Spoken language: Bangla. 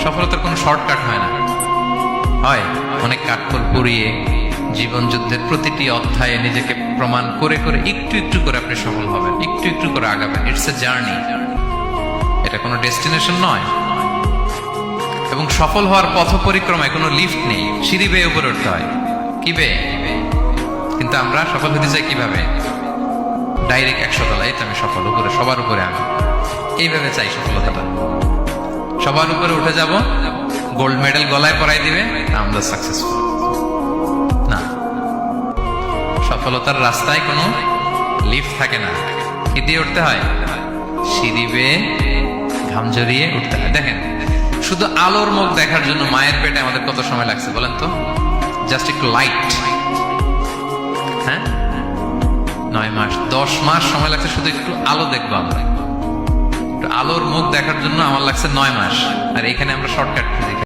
সফলতার কোনো শর্টকাট হয় না, হয় অনেক কাঠখড় পুড়িয়ে জীবন যুদ্ধের প্রতিটি অধ্যায়ে নিজেকে প্রমাণ করে করে একটু একটু করে আপনি সফল হবেন, একটু একটু করে আগাবেন। ইটস এ জার্নি, এটা কোনো ডেস্টিনেশন নয়। এবং সফল হওয়ার পথ পরিক্রমায় কোনো লিফট নেই, সিঁড়ি বেয়ে উপরে উঠতে হয়। কি বেয়ে? কিন্তু আমরা সফল হতে চাই কিভাবে? ডাইরেক্ট 100 তলায় তো আমি সফল, উপরে সবার উপরে আমি, এইভাবে চাই সফলতাটা। সবার উপরে উঠে যাব, গোল্ড মেডেল গলায় পরাই দিবে, আমরা সাকসেসফুল না। সফলতার রাস্তায় কোনো লিফট থাকে না। কি দিয়ে উঠতে হয়? সিঁড়ি বেয়ে ঘাম জড়িয়ে উঠতে হয়। দেখেন, শুধু আলোর মুখ দেখার জন্য মায়ের পেটে আমাদের কত সময় লাগছে বলেন তো? জাস্ট একটু লাইট, হ্যাঁ, 9 মাস 10 মাস সময় লাগছে শুধু একটু আলো দেখবো আমরা। একটু আলোর মুখ দেখার জন্য আমার লাগছে 9 মাস। আর এখানে আমরা শর্টকাট খুঁজি।